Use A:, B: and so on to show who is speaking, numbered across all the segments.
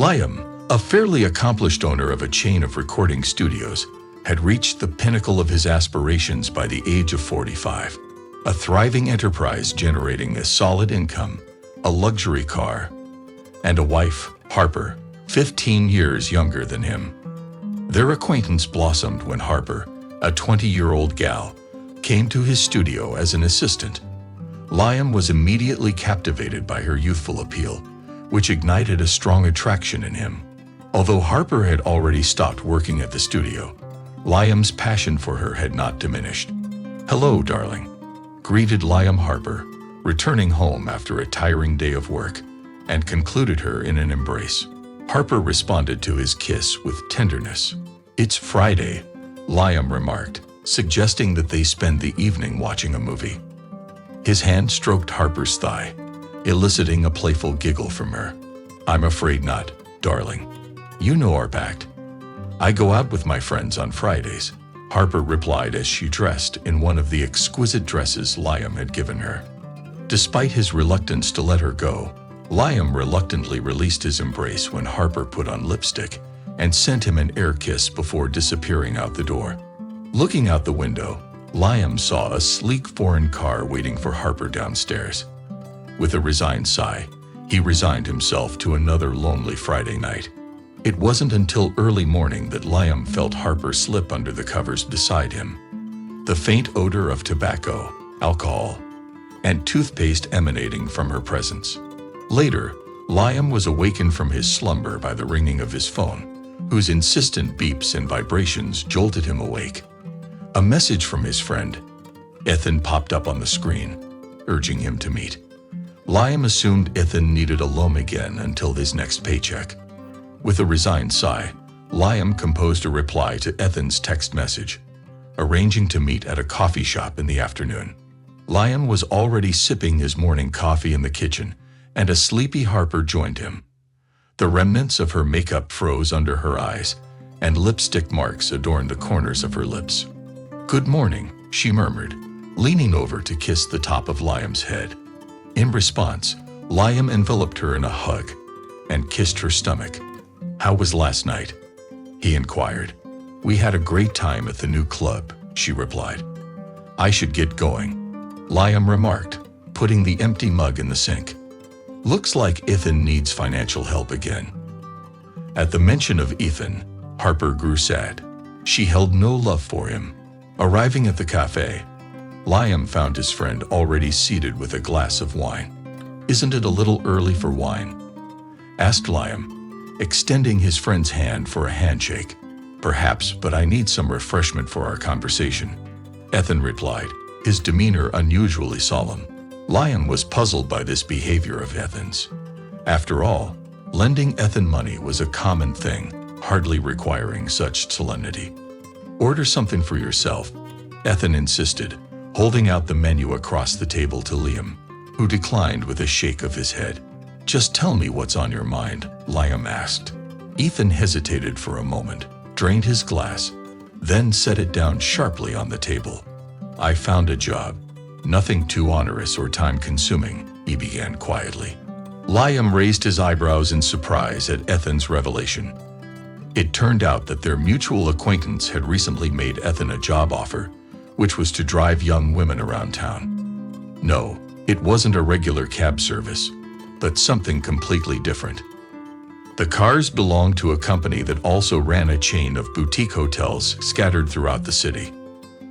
A: Liam, a fairly accomplished owner of a chain of recording studios, had reached the pinnacle of his aspirations by the age of 45. A thriving enterprise generating a solid income, a luxury car, and a wife, Harper, 15 years younger than him. Their acquaintance blossomed when Harper, a 20-year-old gal, came to his studio as an assistant. Liam was immediately captivated by her youthful appeal, which ignited a strong attraction in him. Although Harper had already stopped working at the studio, Liam's passion for her had not diminished. "Hello, darling," greeted Liam Harper, returning home after a tiring day of work, and concluded her in an embrace. Harper responded to his kiss with tenderness. "It's Friday," Liam remarked, suggesting that they spend the evening watching a movie. His hand stroked Harper's thigh, eliciting a playful giggle from her. "I'm afraid not, darling. You know our pact. I go out with my friends on Fridays," Harper replied as she dressed in one of the exquisite dresses Liam had given her. Despite his reluctance to let her go, Liam reluctantly released his embrace when Harper put on lipstick and sent him an air kiss before disappearing out the door. Looking out the window, Liam saw a sleek foreign car waiting for Harper downstairs. With a resigned sigh, he resigned himself to another lonely Friday night. It wasn't until early morning that Liam felt Harper slip under the covers beside him. The faint odor of tobacco, alcohol, and toothpaste emanating from her presence. Later, Liam was awakened from his slumber by the ringing of his phone, whose insistent beeps and vibrations jolted him awake. A message from his friend, Ethan, popped up on the screen, urging him to meet. Liam assumed Ethan needed a loan again until his next paycheck. With a resigned sigh, Liam composed a reply to Ethan's text message, arranging to meet at a coffee shop in the afternoon. Liam was already sipping his morning coffee in the kitchen, and a sleepy Harper joined him. The remnants of her makeup froze under her eyes, and lipstick marks adorned the corners of her lips. "Good morning," she murmured, leaning over to kiss the top of Liam's head. In response, Liam enveloped her in a hug and kissed her stomach. "How was last night?" he inquired. "We had a great time at the new club," she replied. "I should get going," Liam remarked, putting the empty mug in the sink. "Looks like Ethan needs financial help again." At the mention of Ethan, Harper grew sad. She held no love for him. Arriving at the cafe, Liam found his friend already seated with a glass of wine. "Isn't it a little early for wine?" asked Liam, extending his friend's hand for a handshake. "Perhaps, but I need some refreshment for our conversation," Ethan replied, his demeanor unusually solemn. Liam was puzzled by this behavior of Ethan's. After all, lending Ethan money was a common thing, hardly requiring such solemnity. "Order something for yourself," Ethan insisted, holding out the menu across the table to Liam, who declined with a shake of his head. "Just tell me what's on your mind," Liam asked. Ethan hesitated for a moment, drained his glass, then set it down sharply on the table. "I found a job. Nothing too onerous or time-consuming," he began quietly. Liam raised his eyebrows in surprise at Ethan's revelation. It turned out that their mutual acquaintance had recently made Ethan a job offer, which was to drive young women around town. No, it wasn't a regular cab service, but something completely different. The cars belonged to a company that also ran a chain of boutique hotels scattered throughout the city.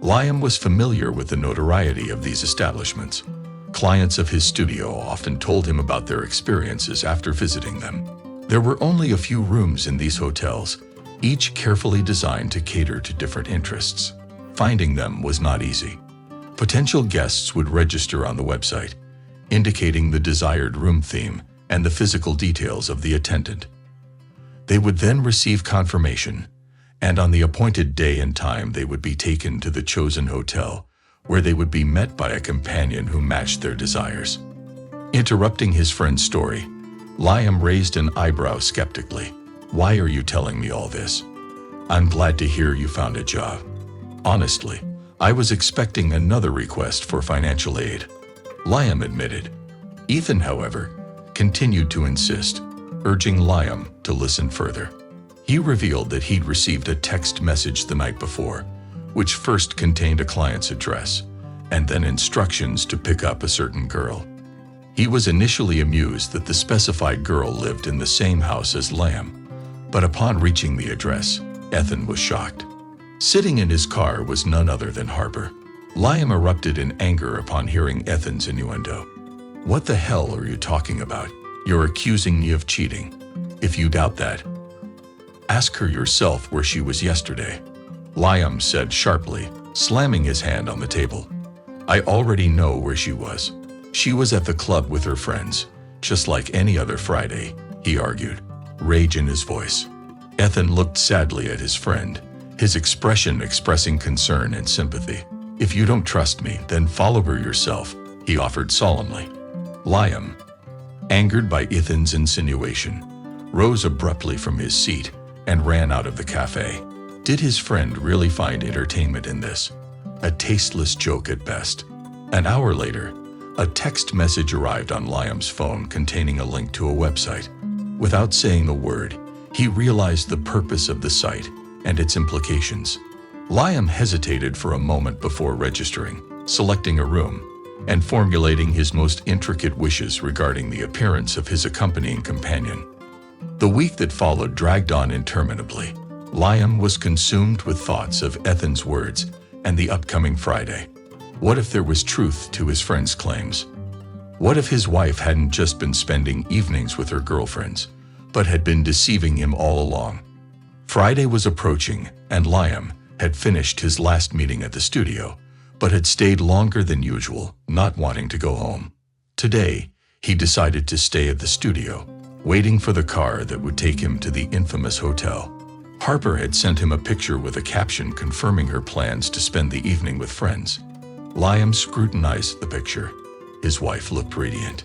A: Liam was familiar with the notoriety of these establishments. Clients of his studio often told him about their experiences after visiting them. There were only a few rooms in these hotels, each carefully designed to cater to different interests. Finding them was not easy. Potential guests would register on the website, indicating the desired room theme and the physical details of the attendant. They would then receive confirmation, and on the appointed day and time they would be taken to the chosen hotel, where they would be met by a companion who matched their desires. Interrupting his friend's story, Liam raised an eyebrow skeptically. "Why are you telling me all this? I'm glad to hear you found a job. Honestly, I was expecting another request for financial aid," Liam admitted. Ethan, however, continued to insist. urging Liam to listen further. He revealed that he'd received a text message the night before, which first contained a client's address, and then instructions to pick up a certain girl. He was initially amused that the specified girl lived in the same house as Liam, but upon reaching the address, Ethan was shocked. Sitting in his car was none other than Harper. Liam erupted in anger upon hearing Ethan's innuendo. "What the hell are you talking about? You're accusing me of cheating. If you doubt that, ask her yourself where she was yesterday," Liam said sharply, slamming his hand on the table. "I already know where she was. She was at the club with her friends, just like any other Friday," he argued, rage in his voice. Ethan looked sadly at his friend, his expression expressing concern and sympathy. "If you don't trust me, then follow her yourself," he offered solemnly. Liam, angered by Ethan's insinuation, rose abruptly from his seat and ran out of the cafe. Did his friend really find entertainment in this? A tasteless joke at best. An hour later, a text message arrived on Liam's phone containing a link to a website. Without saying a word, he realized the purpose of the site and its implications. Liam hesitated for a moment before registering, selecting a room, and formulating his most intricate wishes regarding the appearance of his accompanying companion. The week that followed dragged on interminably. Liam was consumed with thoughts of Ethan's words and the upcoming Friday. What if there was truth to his friend's claims? What if his wife hadn't just been spending evenings with her girlfriends, but had been deceiving him all along? Friday was approaching, and Liam had finished his last meeting at the studio, but had stayed longer than usual, not wanting to go home. Today, he decided to stay at the studio, waiting for the car that would take him to the infamous hotel. Harper had sent him a picture with a caption confirming her plans to spend the evening with friends. Liam scrutinized the picture. His wife looked radiant.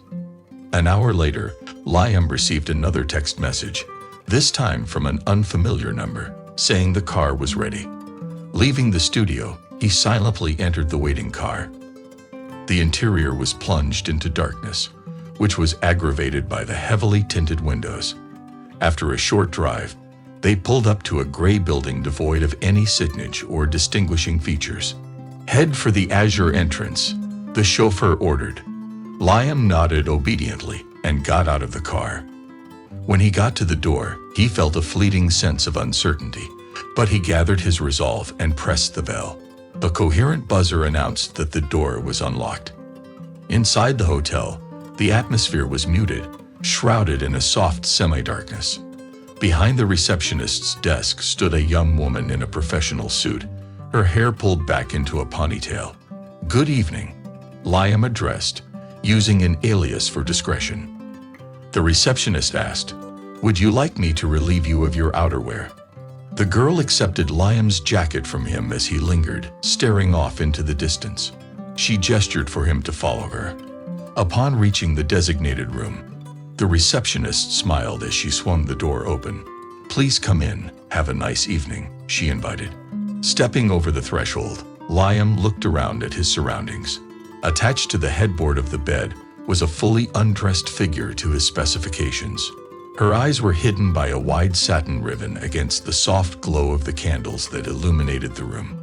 A: An hour later, Liam received another text message, this time from an unfamiliar number, saying the car was ready. Leaving the studio, he silently entered the waiting car. The interior was plunged into darkness, which was aggravated by the heavily tinted windows. After a short drive, they pulled up to a gray building devoid of any signage or distinguishing features. "Head for the Azure entrance," the chauffeur ordered. Liam nodded obediently and got out of the car. When he got to the door, he felt a fleeting sense of uncertainty, but he gathered his resolve and pressed the bell. A coherent buzzer announced that the door was unlocked. Inside the hotel, the atmosphere was muted, shrouded in a soft semi-darkness. Behind the receptionist's desk stood a young woman in a professional suit, her hair pulled back into a ponytail. "Good evening," Liam addressed, using an alias for discretion. The receptionist asked, "Would you like me to relieve you of your outerwear?" The girl accepted Liam's jacket from him as he lingered, staring off into the distance. She gestured for him to follow her. Upon reaching the designated room, the receptionist smiled as she swung the door open. "Please come in, have a nice evening," she invited. Stepping over the threshold, Liam looked around at his surroundings. Attached to the headboard of the bed was a fully undressed figure to his specifications. Her eyes were hidden by a wide satin ribbon against the soft glow of the candles that illuminated the room.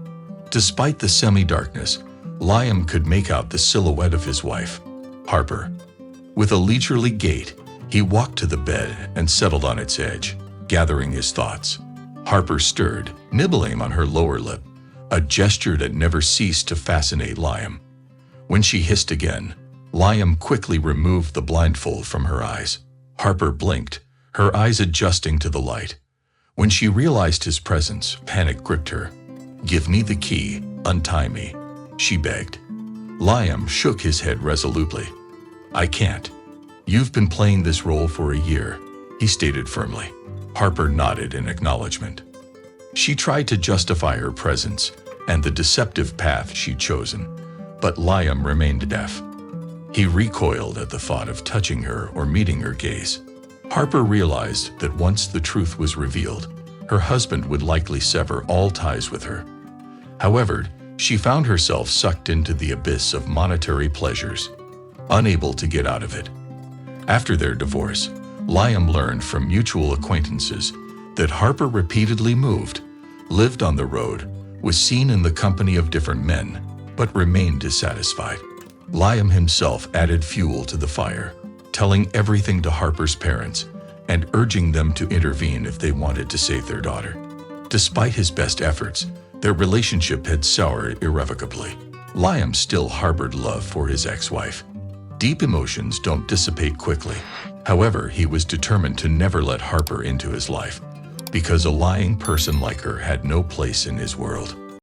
A: Despite the semi-darkness, Liam could make out the silhouette of his wife, Harper. With a leisurely gait, he walked to the bed and settled on its edge, gathering his thoughts. Harper stirred, nibbling on her lower lip, a gesture that never ceased to fascinate Liam. When she hissed again, Liam quickly removed the blindfold from her eyes. Harper blinked, her eyes adjusting to the light. When she realized his presence, panic gripped her. "Give me the key, untie me," she begged. Liam shook his head resolutely. "I can't. You've been playing this role for a year," he stated firmly. Harper nodded in acknowledgement. She tried to justify her presence and the deceptive path she'd chosen, but Liam remained deaf. He recoiled at the thought of touching her or meeting her gaze. Harper realized that once the truth was revealed, her husband would likely sever all ties with her. However, she found herself sucked into the abyss of monetary pleasures, unable to get out of it. After their divorce, Liam learned from mutual acquaintances that Harper repeatedly moved, lived on the road, was seen in the company of different men, but remained dissatisfied. Liam himself added fuel to the fire, telling everything to Harper's parents and urging them to intervene if they wanted to save their daughter. Despite his best efforts, their relationship had soured irrevocably. Liam still harbored love for his ex-wife. Deep emotions don't dissipate quickly. However, he was determined to never let Harper into his life, because a lying person like her had no place in his world.